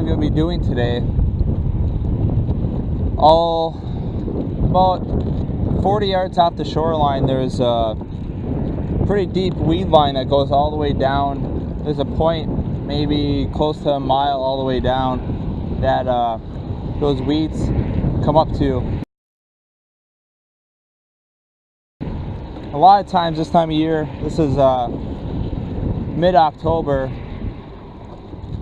I'm going to be doing today, about 40 yards off the shoreline, there's a pretty deep weed line that goes all the way down. There's a point maybe close to a mile all the way down that those weeds come up to. A lot of times this time of year, this is mid-October,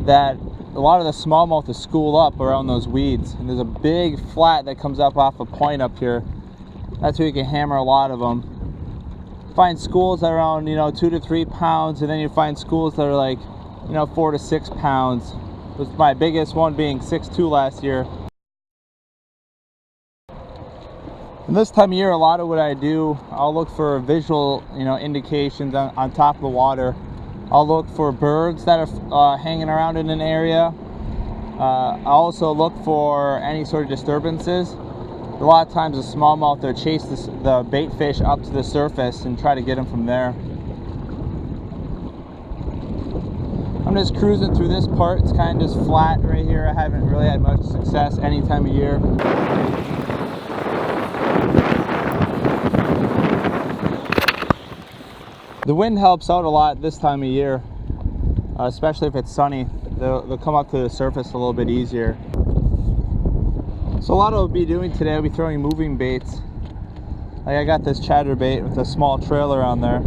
that a lot of the smallmouth is schooled up around those weeds, and there's a big flat that comes up off a point up here. That's where you can hammer a lot of them. Find schools that are around 2 to 3 pounds, and then you find schools that are like 4 to 6 pounds, with my biggest one being 6'2" last year. And this time of year, a lot of what I do, I'll look for visual indications on top of the water. I'll look for birds that are hanging around in an area. I also look for any sort of disturbances. A lot of times the smallmouth, they'll chase the bait fish up to the surface and try to get them from there. I'm just cruising through this part. It's kind of just flat right here. I haven't really had much success any time of year. The wind helps out a lot this time of year, especially if it's sunny. They'll come up to the surface a little bit easier. So a lot of what I'll be doing today, I'll be throwing moving baits. Like I got this chatterbait with a small trailer on there.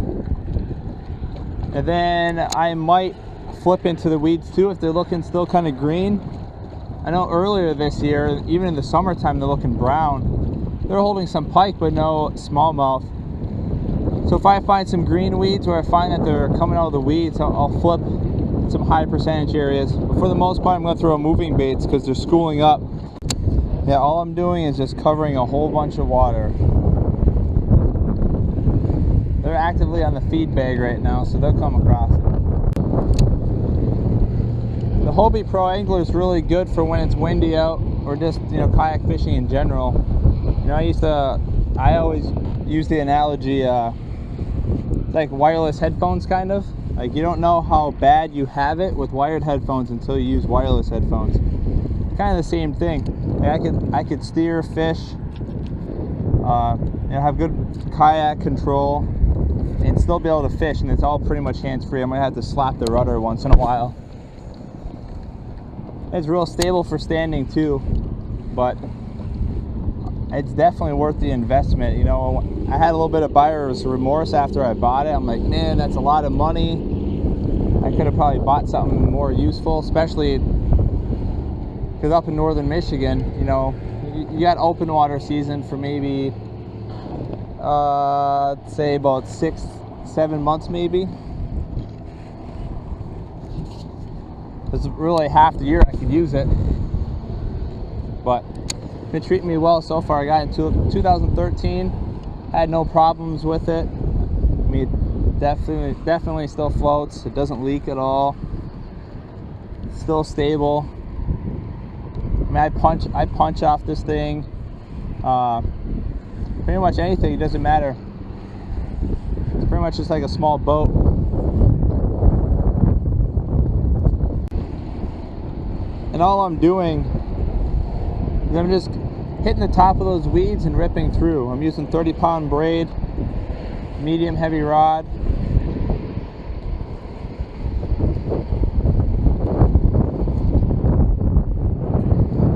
And then I might flip into the weeds too if they're looking still kind of green. I know earlier this year, even in the summertime, they're looking brown. They're holding some pike but no smallmouth. So if I find some green weeds, or I find that they're coming out of the weeds, I'll flip some high percentage areas. But for the most part, I'm going to throw moving baits because they're schooling up. Yeah, all I'm doing is just covering a whole bunch of water. They're actively on the feed bag right now, so they'll come across it. The Hobie Pro Angler is really good for when it's windy out, or just kayak fishing in general. I always use the analogy like wireless headphones, kind of. Like, you don't know how bad you have it with wired headphones until you use wireless headphones. Kind of the same thing. Like I could steer, fish, have good kayak control, and still be able to fish, and it's all pretty much hands-free. I might have to slap the rudder once in a while. It's real stable for standing too, but it's definitely worth the investment. I had a little bit of buyer's remorse after I bought it. I'm like, man, that's a lot of money. I could have probably bought something more useful, especially because up in northern Michigan, you got open water season for maybe, say about 6-7 months maybe. It's really half the year I could use it, but been treating me well so far. I got into 2013, had no problems with it. I mean, definitely still floats. It doesn't leak at all. It's still stable. I mean, I punch off this thing. Pretty much anything, it doesn't matter. It's pretty much just like a small boat. And all I'm doing is I'm just hitting the top of those weeds and ripping through. I'm using 30-pound braid, medium heavy rod.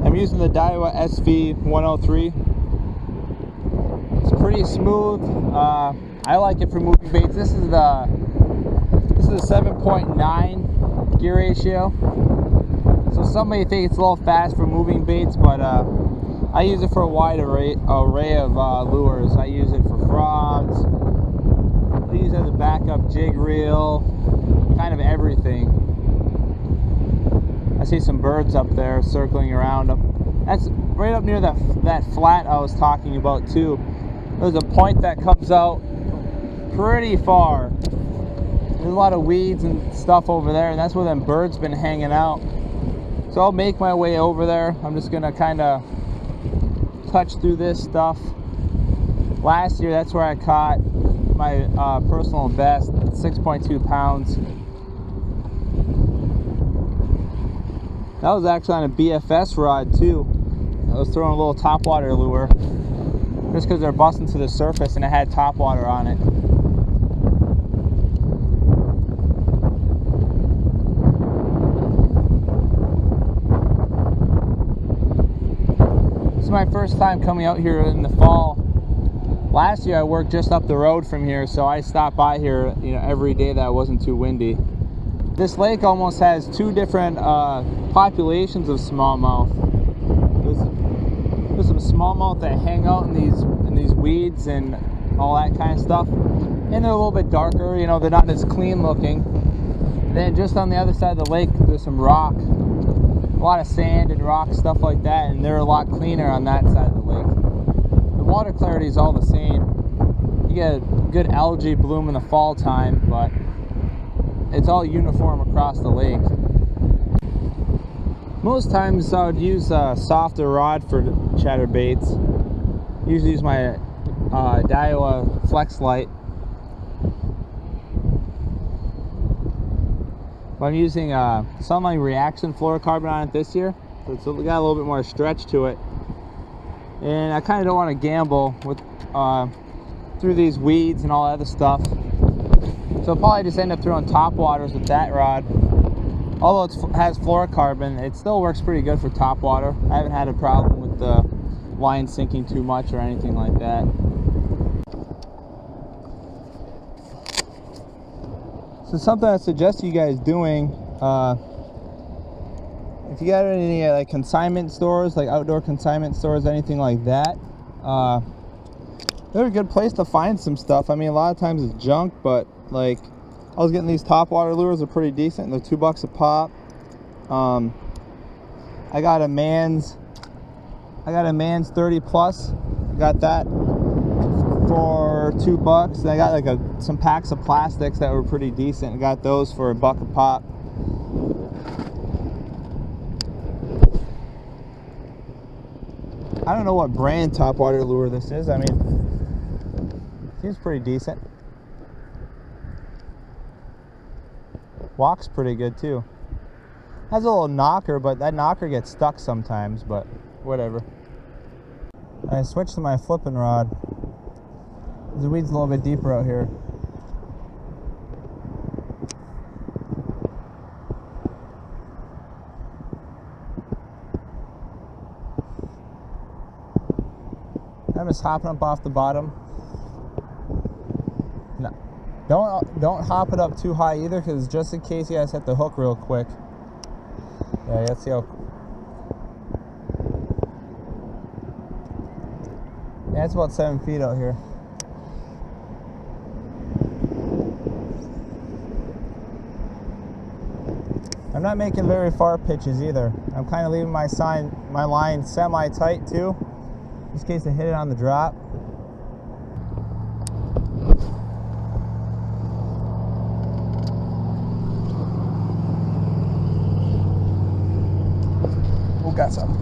I'm using the Daiwa SV103. It's pretty smooth. I like it for moving baits. This is a 7.9 gear ratio. So some may think it's a little fast for moving baits, but I use it for a wide array of lures. I use it for frogs. I use it as a backup jig reel, kind of everything. I see some birds up there circling around. That's right up near that flat I was talking about too. There's a point that comes out pretty far. There's a lot of weeds and stuff over there, and that's where them birds been hanging out. So I'll make my way over there. I'm just gonna kind of touch through this stuff. Last year, that's where I caught my personal best, 6.2 pounds. That was actually on a BFS rod too. I was throwing a little topwater lure just because they're busting to the surface and it had topwater on it. This is my first time coming out here in the fall. Last year I worked just up the road from here, so I stopped by here, you know, every day that it wasn't too windy. This lake almost has two different populations of smallmouth. There's some smallmouth that hang out in these weeds and all that kind of stuff, and they're a little bit darker. You know, they're not as clean looking. Then just on the other side of the lake, there's some rock, a lot of sand and rock, stuff like that, and they're a lot cleaner on that side of the lake. The water clarity is all the same. You get a good algae bloom in the fall time, but it's all uniform across the lake. Most times I would use a softer rod for chatterbaits. Usually use my Daiwa Fle-X-Lite. But I'm using Sunline reaction fluorocarbon on it this year, so it's got a little bit more stretch to it. And I kind of don't want to gamble with through these weeds and all that other stuff. So I'll probably just end up throwing topwaters with that rod. Although it has fluorocarbon, it still works pretty good for topwater. I haven't had a problem with the line sinking too much or anything like that. So something I suggest you guys doing, if you got any like consignment stores, like outdoor consignment stores, anything like that, they're a good place to find some stuff. I mean, a lot of times it's junk, but like I was getting these topwater lures, are pretty decent. They're $2 a pop. I got a man's 30 plus. Got that for $2. And I got like some packs of plastics that were pretty decent. I got those for $1 a pop. I don't know what brand topwater lure this is. I mean, seems pretty decent. Walks pretty good too. Has a little knocker, but that knocker gets stuck sometimes, but whatever. I switched to my flipping rod. The weed's a little bit deeper out here. I'm just hopping up off the bottom. No, don't hop it up too high either, because just in case you guys hit the hook real quick. Yeah, let's see how. Yeah, it's about 7 feet out here. I'm not making very far pitches either. I'm kind of leaving my line semi-tight too, just in case I hit it on the drop. Oh, got some.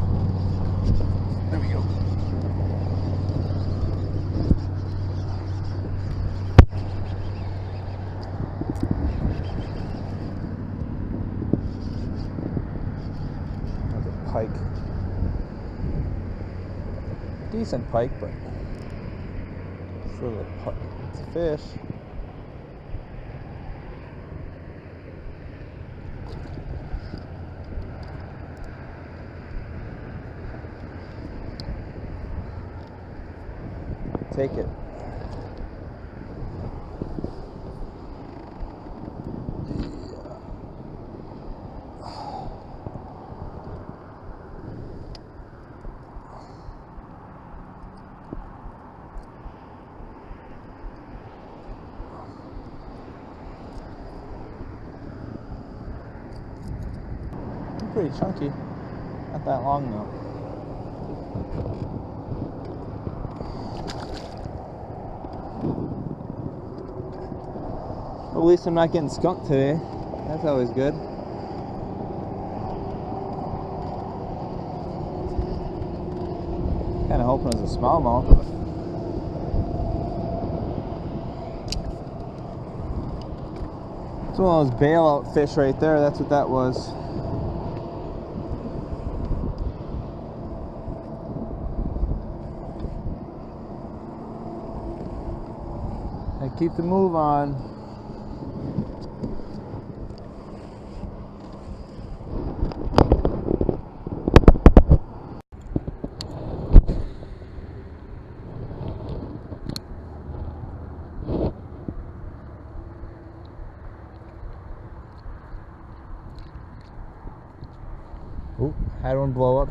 There we go. Pike. Decent pike, but it's a fish. Take it. Pretty chunky, not that long though. Well, at least I'm not getting skunked today. That's always good. Kind of hoping it was a smallmouth. It's one of those bailout fish right there. That's what that was. And keep the move on. Ooh, had one blow up.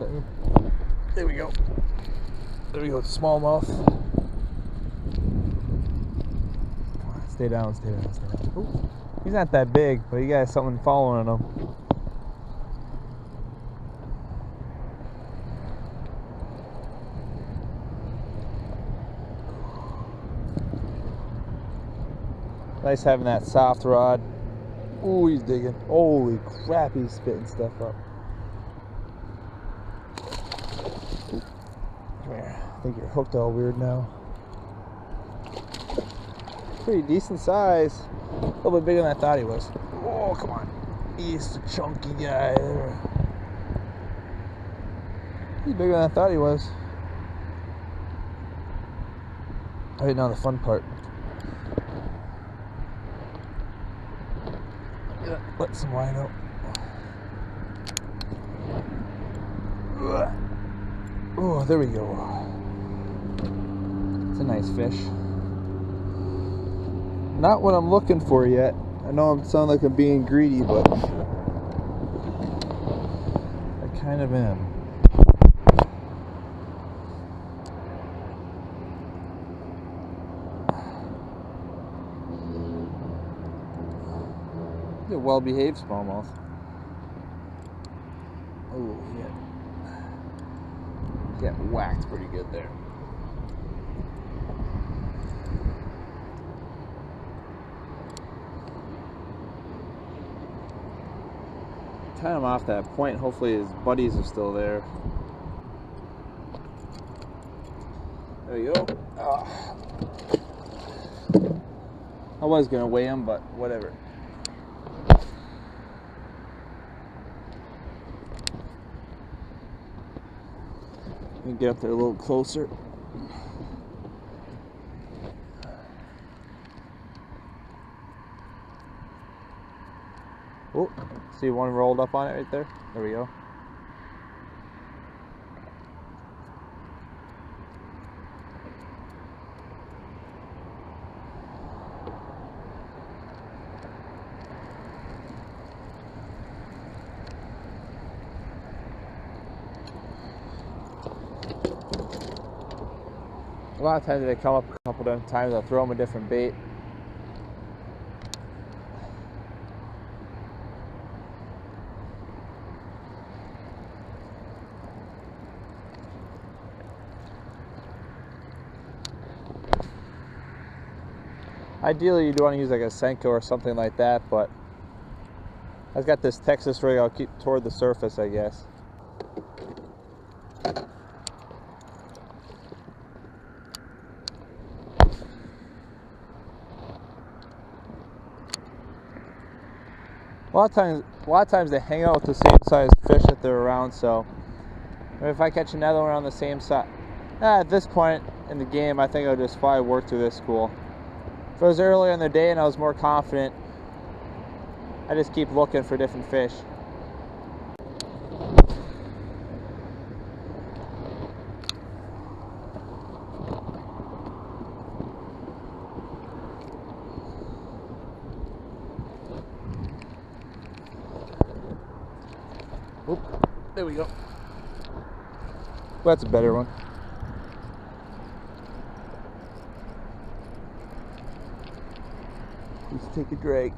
There we go. There we go, smallmouth. Stay down, stay down, stay down. Ooh, he's not that big, but he got something following him. Nice having that soft rod. Ooh, he's digging. Holy crap, he's spitting stuff up. Come here. I think you're hooked all weird now. Pretty decent size. A little bit bigger than I thought he was. Oh, come on. He's a chunky guy there. He's bigger than I thought he was. Alright, now the fun part. Let some line out. Oh, there we go. It's a nice fish. Not what I'm looking for yet. I know I sound like I'm being greedy, but I kind of am. He's a well-behaved smallmouth. Oh, yeah. Got whacked pretty good there. Tie him off that point. Hopefully his buddies are still there. There you go. I was gonna weigh him, but whatever. Let me get up there a little closer. Oh, see one rolled up on it right there? There we go. A lot of times they come up a couple different times, I'll throw them a different bait. Ideally you'd want to use like a Senko or something like that, but I've got this Texas rig I'll keep toward the surface, I guess. A lot of times they hang out with the same size fish that they're around, so if I catch another one on the same side, at this point in the game, I think I'll just probably work through this school. If it was earlier in the day and I was more confident, I just keep looking for different fish. Oop, there we go. Well, that's a better one. Let's take a drag.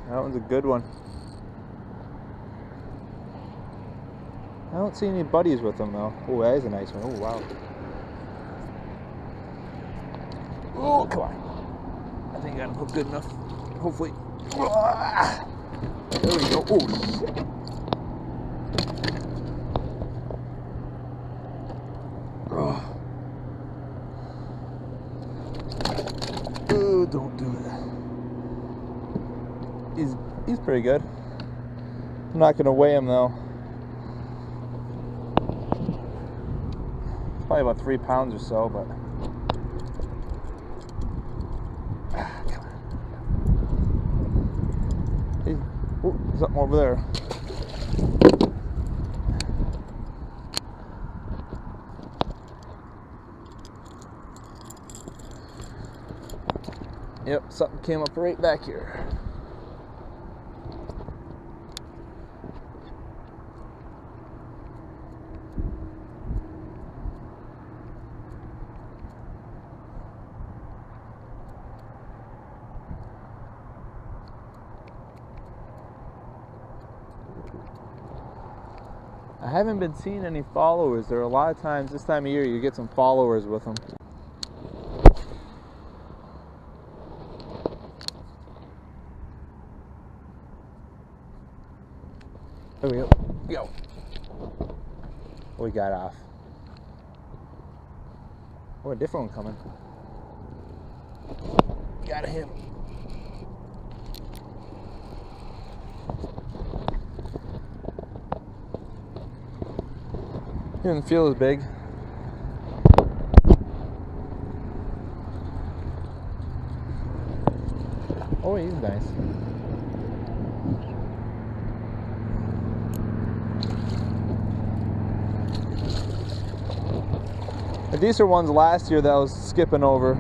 That one's a good one. I don't see any buddies with them though. Oh, that is a nice one. Oh, wow. Oh, come on. I think I got him hooked good enough. Hopefully. There we go. Oh, shit. Oh, don't do it. He's pretty good. I'm not gonna weigh him though. Probably about 3 pounds or so, but come on. Hey, oh, there's something over there. Yep, something came up right back here. I haven't been seeing any followers. There are a lot of times this time of year you get some followers with them. There we go. Go. We got off. Oh, a different one coming. Got him. He doesn't feel as big. Oh, he's nice. These are ones last year that I was skipping over.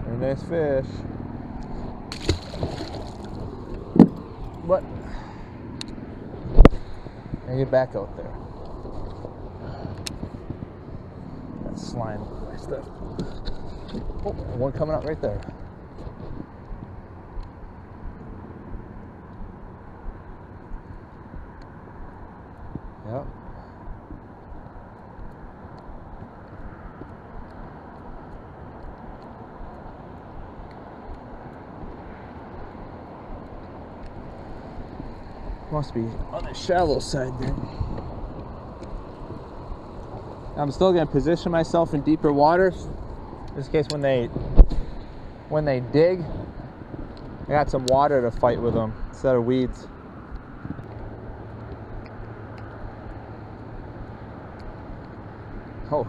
Very nice fish. What? Now get back out there. That slime my stuff. Oh, one coming out right there. Yep. Must be on the shallow side then. I'm still going to position myself in deeper waters, just in case when they dig, I got some water to fight with them instead of weeds. Oh,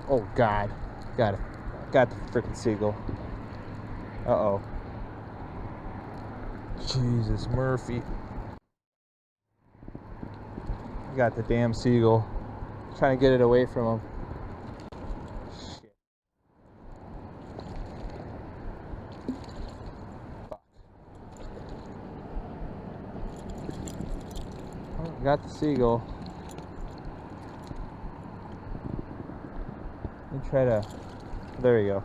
oh God, got the freaking seagull. Uh-oh. Jesus, Murphy. Got the damn seagull. Trying to get it away from him. Shit. Fuck. Oh, got the seagull. Let me try to... There you go.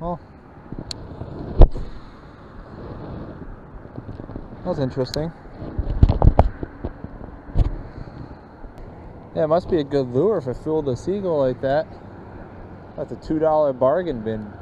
Well... That was interesting. Yeah, it must be a good lure if it fooled a seagull like that. That's a $2 bargain bin.